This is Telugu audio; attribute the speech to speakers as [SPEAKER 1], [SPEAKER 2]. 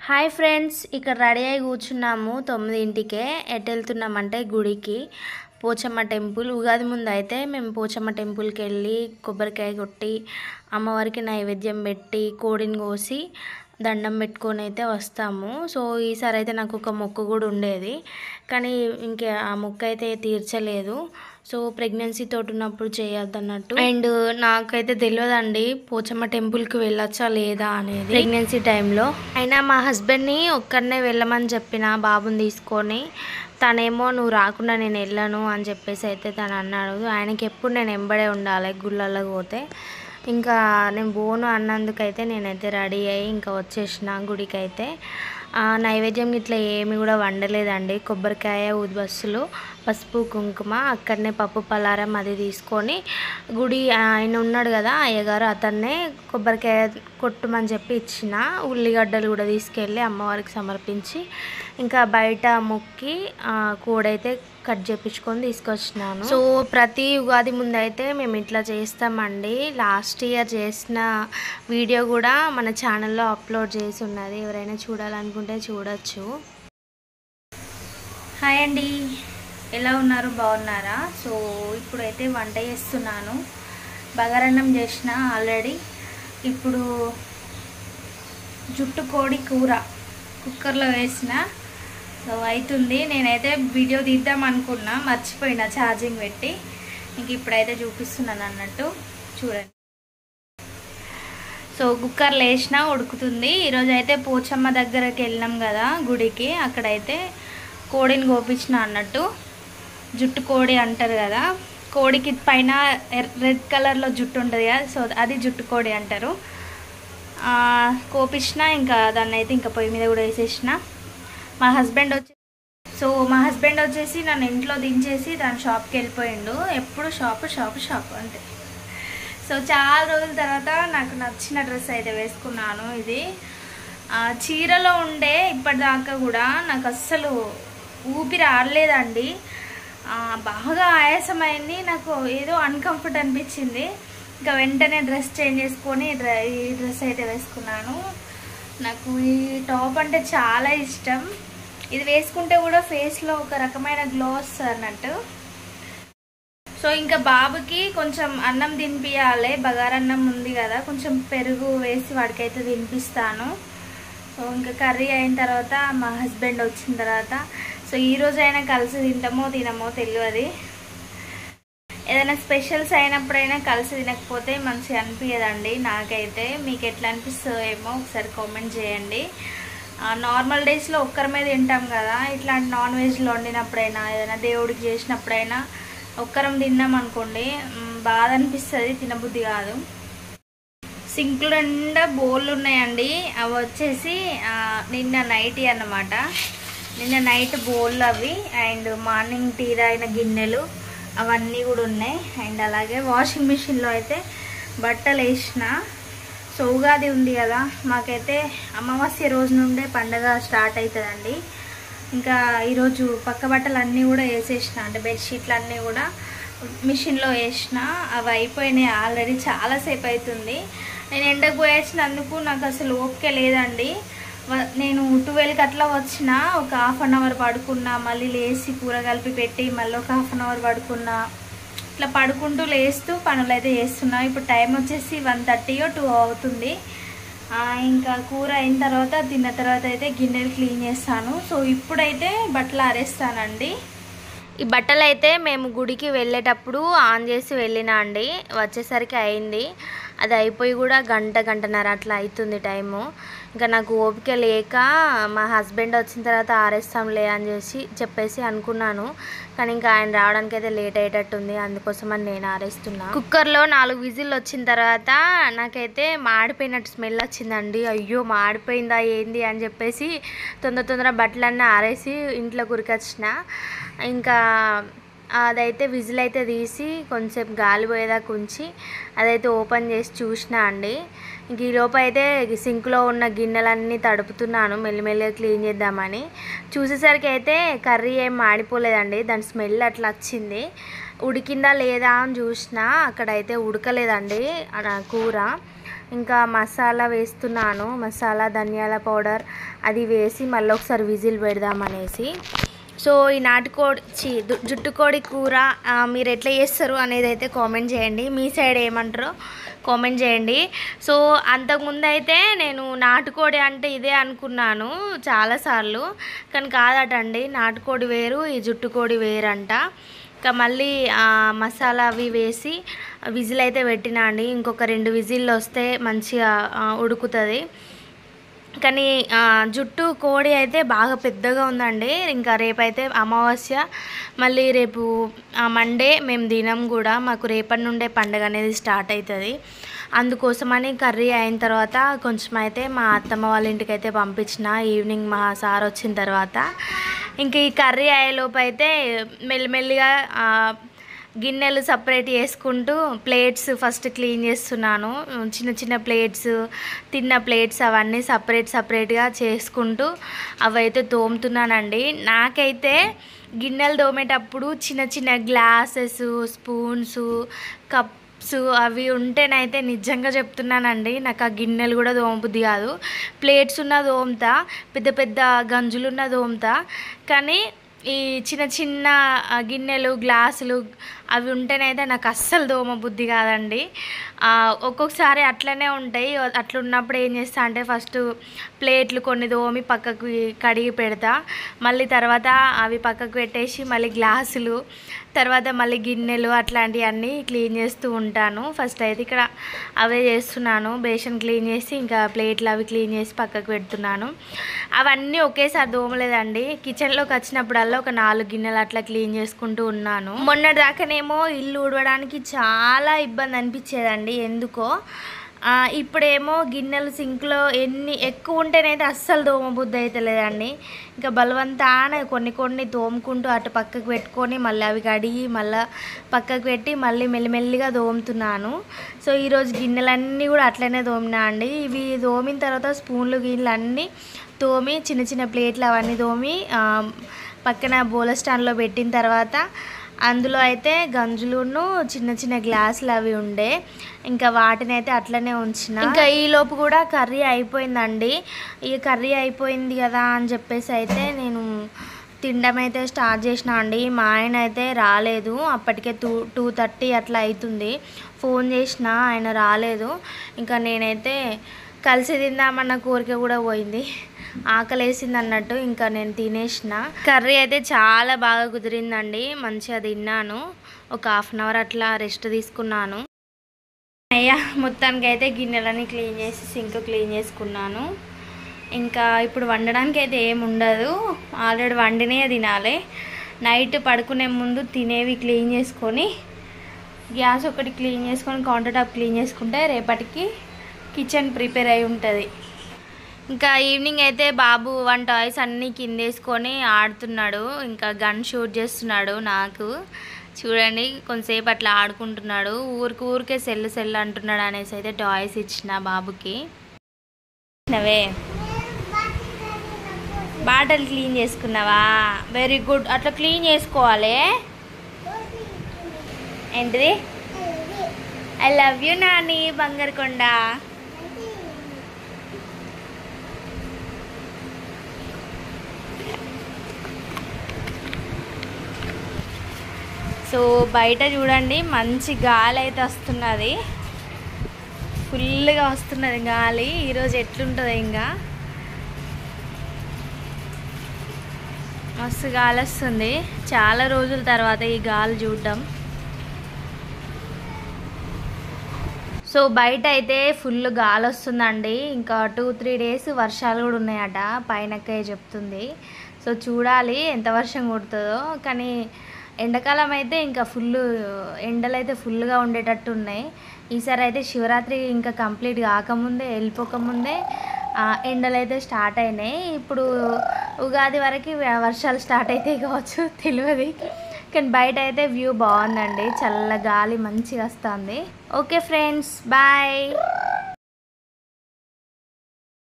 [SPEAKER 1] హాయ్ ఫ్రెండ్స్, ఇక్కడ రెడీ అయి కూర్చున్నాము 9ంటికే. ఎటు వెళ్తున్నామంటే గుడికి, పోచమ్మ టెంపుల్. ఉగాది ముందు అయితే మేము పోచమ్మ టెంపుల్కి వెళ్ళి కొబ్బరికాయ కొట్టి అమ్మవారికి నైవేద్యం పెట్టి కోడిని కోసి దండం పెట్టుకొని అయితే వస్తాము. సో ఈసారి అయితే నాకు ఒక మొక్కు కూడా ఉండేది, కానీ ఇంకా ఆ మొక్కు అయితే తీర్చలేదు. సో ప్రెగ్నెన్సీ తోటి ఉన్నప్పుడు చేయొద్దన్నట్టు. అండ్ నాకైతే తెలియదండి పోచమ్మ టెంపుల్కి వెళ్ళొచ్చా లేదా అనేది ప్రెగ్నెన్సీ టైంలో. అయినా మా హస్బెండ్ని ఒక్కడనే వెళ్ళమని చెప్పిన బాబుని తీసుకొని, తనేమో నువ్వు రాకుండా నేను వెళ్ళను అని చెప్పేసి అయితే తను అన్నాడు. ఆయనకి ఎప్పుడు నేను ఎంబడే ఉండాలి గుళ్ళలోకి పోతే. ఇంకా నేను పోను అన్నందుకైతే నేనైతే రెడీ అయ్యి ఇంకా వచ్చేసిన గుడికి. అయితే నైవేద్యం ఇట్లా ఏమి కూడా వండలేదండి. కొబ్బరికాయ, ఊదిబస్సులు, పసుపు, కుంకుమ, అక్కడనే పప్పు పలారం అది తీసుకొని గుడి ఆయన ఉన్నాడు కదా అయ్యగారు, అతన్నే కొబ్బరికాయ కొట్టుమని చెప్పి ఇచ్చిన. ఉల్లిగడ్డలు కూడా తీసుకెళ్ళి అమ్మవారికి సమర్పించి ఇంకా బయట మొక్కి కోడైతే కట్ చేయించుకొని తీసుకొచ్చినాను. సో ప్రతి ఉగాది ముందు అయితే మేము ఇట్లా చేస్తామండి. లాస్ట్ ఇయర్ చేసిన వీడియో కూడా మన ఛానల్లో అప్లోడ్ చేసి ఉన్నది, ఎవరైనా చూడాలనుకుంటే చూడొచ్చు. హాయ్ అండి, ఎలా ఉన్నారు, బాగున్నారా? సో ఇప్పుడైతే వంట చేస్తున్నాను. బగారన్నం చేసిన ఆల్రెడీ. ఇప్పుడు జుట్టు కోడి కూర కుక్కర్లో వేసిన. సో అవుతుంది. నేనైతే వీడియో తీద్దాం అనుకున్నా, మర్చిపోయినా ఛార్జింగ్ పెట్టి. ఇంక ఇప్పుడైతే చూపిస్తున్నాను అన్నట్టు, చూడండి. సో కుక్కర్లో వేసినా ఉడుకుతుంది. ఈరోజు అయితే పోచమ్మ దగ్గరకి వెళ్ళినాం కదా గుడికి, అక్కడైతే కోడిని కోపించిన అన్నట్టు. జుట్టు కోడి అంటారు కదా, కోడికి పైన రెడ్ కలర్లో జుట్టు ఉంటుంది కదా, సో అది జుట్టు కోడి అంటారు. కోపించిన, ఇంకా దాన్ని అయితే ఇంకా పొయ్యి మీద కూడా వేసేసిన. మా హస్బెండ్ వచ్చేసి నన్ను ఇంట్లో దించేసి దాని షాప్కి వెళ్ళిపోయిండు. ఎప్పుడు షాపు అంతే. సో చాలా రోజుల తర్వాత నాకు నచ్చిన డ్రెస్ అయితే వేసుకున్నాను. ఇది చీరలో ఉండే ఇప్పటిదాకా కూడా నాకు అస్సలు ఊపిరి ఆడలేదండి. బాగా ఆయాసమైంది, నాకు ఏదో అన్కంఫర్ట్ అనిపించింది. ఇంకా వెంటనే డ్రెస్ చేంజ్ చేసుకొని ఈ డ్రెస్ అయితే వేసుకున్నాను. నాకు ఈ టాప్ అంటే చాలా ఇష్టం. ఇది వేసుకుంటే కూడా ఫేస్లో ఒక రకమైన గ్లో వస్తుంది అన్నట్టు. సో ఇంకా బాబుకి కొంచెం అన్నం తినిపియాలి, బగారన్నం ఉంది కదా, కొంచెం పెరుగు వేసి వాడికైతే తినిపిస్తాను. సో ఇంకా కర్రీ అయిన తర్వాత మా హస్బెండ్ వచ్చిన తర్వాత, సో ఈరోజైనా కలిసి తింటామో తినమో తెలియదు. ఏదైనా స్పెషల్స్ అయినప్పుడైనా కలిసి తినకపోతే మంచిగా అనిపించదండి నాకైతే. మీకు ఎట్లా అనిపిస్తుందో ఏమో ఒకసారి కామెంట్ చేయండి. నార్మల్ డేస్లో ఒక్కరి మీద తింటాం కదా, ఇట్లాంటి నాన్ వెజ్లో వండినప్పుడైనా ఏదైనా దేవుడికి చేసినప్పుడైనా ఒక్కరం తిన్నాం అనుకోండి, బాధ అనిపిస్తుంది, తినబుద్ధి కాదు. సింక్లో నిండా బోళ్ళు ఉన్నాయండి. అవి వచ్చేసి నిన్న నైట్ అన్నమాట. నిన్న నైట్ బోళ్ళు అవి. అండ్ మార్నింగ్ టీ తాగిన గిన్నెలు అవన్నీ కూడా ఉన్నాయి. అండ్ అలాగే వాషింగ్ మిషన్లో అయితే బట్టలు వేసిన. సో ఉగాది ఉంది కదా, మాకైతే అమావాస్య రోజు నుండే పండగ స్టార్ట్ అవుతుందండి. ఇంకా ఈరోజు పక్క బట్టలు అన్నీ కూడా వేసేసిన, అంటే బెడ్షీట్లు అన్నీ కూడా మిషన్లో వేసిన. అవి అయిపోయినాయి ఆల్రెడీ, చాలాసేపు అవుతుంది. నేను ఎండకు పోయేసినందుకు నాకు అసలు ఓపిక లేదండి. నేను 12కి అట్లా వచ్చిన, ఒక హాఫ్ అన్ అవర్ పడుకున్నా, మళ్ళీ లేచి కూర కలిపి పెట్టి మళ్ళీ ఒక హాఫ్ అన్ అవర్ పడుకున్నా. ఇట్లా పడుకుంటూ లేస్తూ పనులు అయితే చేస్తున్నా. ఇప్పుడు టైం వచ్చేసి 1:30 or 2 అవుతుంది. ఇంకా కూర అయిన తర్వాత తిన్న తర్వాత అయితే గిన్నెలు క్లీన్ చేస్తాను. సో ఇప్పుడైతే బట్టలు ఆరేస్తానండి. ఈ బట్టలు అయితే మేము గుడికి వెళ్ళేటప్పుడు ఆన్ చేసి వెళ్ళినా అండి. వచ్చేసరికి అయింది, అది అయిపోయి కూడా గంటన్నర అట్లా అవుతుంది టైము. ఇంకా నాకు ఓపిక లేక మా హస్బెండ్ వచ్చిన తర్వాత ఆరేస్తాంలే అని చెప్పేసి అనుకున్నాను. కానీ ఇంకా ఆయన రావడానికి అయితే లేట్ అయ్యేటట్టుంది, అందుకోసం అని నేను ఆరేస్తున్నా. కుక్కర్లో 4 విజిల్ వచ్చిన తర్వాత నాకైతే మాడిపోయినట్టు స్మెల్ వచ్చిందండి. అయ్యో మాడిపోయిందా ఏంది అని చెప్పేసి తొందర బట్టలన్నీ ఆరేసి ఇంట్లో కురికొచ్చిన. ఇంకా అదైతే విజిల్ అయితే తీసి కొంచెంసేపు గాలి పోయేదాకా ఉంచి అదైతే ఓపెన్ చేసి చూసిన అండి. ఇంక ఈలోపు అయితే సింక్లో ఉన్న గిన్నెలన్నీ తడుపుతున్నాను మెల్లిమెల్లిగా క్లీన్ చేద్దామని. చూసేసరికి అయితే కర్రీ ఏం మాడిపోలేదండి, దాని స్మెల్ అట్లా వచ్చింది. ఉడికిందా లేదా అని చూసినా, అక్కడైతే ఉడకలేదండి కూర. ఇంకా మసాలా వేస్తున్నాను, మసాలా ధనియాల పౌడర్ అది వేసి మళ్ళీ ఒకసారి విజిల్ పెడదామనేసి. సో ఈ నాటుకోడి జుట్టుకోడి కూర మీరు ఎట్లా చేస్తారు అనేది అయితే కామెంట్ చేయండి. మీ సైడ్ ఏమంటారో కామెంట్ చేయండి. సో అంతకుముందు అయితే నేను నాటుకోడి అంటే ఇదే అనుకున్నాను చాలాసార్లు, కానీ కాదటండి. నాటుకోడి వేరు, ఈ జుట్టుకోడి వేరంట. ఇంకా మళ్ళీ మసాలా అవి వేసి విజిల్ అయితే పెట్టినా అండి. ఇంకొక 2 విజిల్లు వస్తే మంచిగా ఉడుకుతుంది. కానీ జుట్టు కోడి అయితే బాగా పెద్దగా ఉందండి. ఇంకా రేపైతే అమావాస్య, మళ్ళీ రేపు మండే మేము తినం కూడా. మాకు రేపటి నుండే పండుగ అనేది స్టార్ట్ అవుతుంది. అందుకోసమని కర్రీ అయిన తర్వాత కొంచెం అయితే మా అత్తమ్మ వాళ్ళ ఇంటికి అయితే పంపించిన ఈవినింగ్ మా సార్ వచ్చిన తర్వాత. ఇంక ఈ కర్రీ అయ్యేలోపు అయితే మెల్లిమెల్లిగా గిన్నెలు సపరేట్ చేసుకుంటూ ప్లేట్స్ ఫస్ట్ క్లీన్ చేస్తున్నాను. చిన్న చిన్న ప్లేట్స్, తిన్న ప్లేట్స్ అవన్నీ సపరేట్గా చేసుకుంటూ అవైతే తోముతున్నానండి. నాకైతే గిన్నెలు తోమేటప్పుడు చిన్న చిన్న గ్లాసెస్, స్పూన్స్, కప్స్ అవి ఉంటేనైతే నిజంగా చెప్తున్నానండి, నాకు ఆ గిన్నెలు కూడా తోమబుద్ధి కాదు. ప్లేట్స్ ఉన్న తోముతా, పెద్ద పెద్ద గంజులున్న తోముతా, కానీ ఈ చిన్న చిన్న గిన్నెలు, గ్లాసులు అవి ఉంటేనైతే నాకు అస్సలు తోమబుద్ధి కాదండి. ఒక్కొక్కసారి అట్లనే ఉంటాయి. అట్లా ఉన్నప్పుడు ఏం చేస్తా అంటే ఫస్ట్ ప్లేట్లు కొన్ని తోమి పక్కకు కడిగి పెడతా, మళ్ళీ తర్వాత అవి పక్కకు పెట్టేసి మళ్ళీ గ్లాసులు, తర్వాత మళ్ళీ గిన్నెలు అట్లాంటివన్నీ క్లీన్ చేస్తూ ఉంటాను. ఫస్ట్ అయితే ఇక్కడ అవే చేస్తున్నాను. బేషన్ క్లీన్ చేసి ఇంకా ప్లేట్లు అవి క్లీన్ చేసి పక్కకు పెడుతున్నాను. అవన్నీ ఒకేసారి తోమలేదండి. కిచెన్లోకి వచ్చినప్పుడల్లా ఒక 4 గిన్నెలు అట్లా క్లీన్ చేసుకుంటూ ఉన్నాను. మొన్నటిదాకానేమో ఇల్లు ఊడవడానికి చాలా ఇబ్బంది అనిపించేదండి ఎందుకో. ఇప్పుడేమో గిన్నెలు సింక్లో ఎన్ని ఎక్కువ ఉంటేనైతే అస్సలు తోమబుద్ధి అయితే లేదండి. ఇంకా బలవంతాన కొన్ని తోముకుంటూ అటు పక్కకు పెట్టుకొని మళ్ళీ అవి కడిగి మళ్ళీ పక్కకు పెట్టి మళ్ళీ మెల్లిమెల్లిగా తోముతున్నాను. సో ఈరోజు గిన్నెలన్నీ కూడా అట్లనే తోమినా అండి. ఇవి తోమిన తర్వాత స్పూన్లు గిన్నెలు అన్నీ తోమి చిన్న చిన్న ప్లేట్లు అవన్నీ తోమి పక్కన బోల స్టాండ్లో పెట్టిన తర్వాత అందులో అయితే గంజులును చిన్న చిన్న గ్లాసులు అవి ఉండే, ఇంకా వాటిని అయితే అట్లనే ఉంచిన. ఇంకా ఈలోపు కూడా కర్రీ అయిపోయిందండి. ఈ కర్రీ అయిపోయింది కదా అని చెప్పేసి అయితే నేను తినడం అయితే స్టార్ట్ చేసిన అండి. మా ఆయన అయితే రాలేదు, అప్పటికే 2:30 అట్లా అవుతుంది. ఫోన్ చేసిన ఆయన రాలేదు. ఇంకా నేనైతే కలిసి తిందామన్న కోరిక కూడా పోయింది, ఆకలేసింది అన్నట్టు. ఇంకా నేను తినేసిన. కర్రీ అయితే చాలా బాగా కుదిరిందండి, మంచిగా తిన్నాను. ఒక 1/2 అవర్ అట్లా రెస్ట్ తీసుకున్నాను. అయ్యా మొత్తానికి అయితే గిన్నెలని క్లీన్ చేసి సింక్ క్లీన్ చేసుకున్నాను. ఇంకా ఇప్పుడు వండడానికి అయితే ఏమి ఉండదు, ఆల్రెడీ వండినే తినాలి. నైట్ పడుకునే ముందు తినేవి క్లీన్ చేసుకొని గ్యాస్ ఒకటి క్లీన్ చేసుకొని కౌంటర్ టాప్ క్లీన్ చేసుకుంటే రేపటికి కిచెన్ ప్రిపేర్ అయి ఉంటుంది. ఇంకా ఈవినింగ్ అయితే బాబు 1 టాయ్స్ అన్నీ కిందేసుకొని ఆడుతున్నాడు. ఇంకా గన్ షూట్ చేస్తున్నాడు. నాకు చూడండి కొంతసేపు అట్లా ఆడుకుంటున్నాడు. ఊరికే సెల్ అంటున్నాడు అనేసి అయితే టాయ్స్ ఇచ్చిన బాబుకి. నవే బాటలు క్లీన్ చేసుకున్నావా? వెరీ గుడ్, అట్లా క్లీన్ చేసుకోవాలి. ఏంటిది? ఐ లవ్ యూ నాని బంగారుకొండ. సో బయట చూడండి మంచి గాలి అయితే వస్తున్నది, ఫుల్గా వస్తున్నది గాలి. ఈరోజు ఎట్లుంటుంది, ఇంకా మస్తు గాలి వస్తుంది. చాలా రోజుల తర్వాత ఈ గాలి చూడడం. సో బయట అయితే ఫుల్ గాలి వస్తుందండి. ఇంకా 2-3 డేస్ వర్షాలు కూడా ఉన్నాయట పైనకే చెప్తుంది. సో చూడాలి ఎంత వర్షం కొడుతుందో. కానీ ఎండాకాలం అయితే ఇంకా ఎండలు అయితే ఫుల్గా ఉండేటట్టు ఉన్నాయి. ఈసారి అయితే శివరాత్రి ఇంకా కంప్లీట్ కాకముందే వెళ్ళిపోకముందే ఎండలు అయితే స్టార్ట్ అయినాయి. ఇప్పుడు ఉగాది వరకు వర్షాలు స్టార్ట్ అయితే కావచ్చు తెలియదు. కానీ బయట అయితే వ్యూ బాగుందండి, చల్ల గాలి మంచిగా వస్తుంది. Okay friends, bye.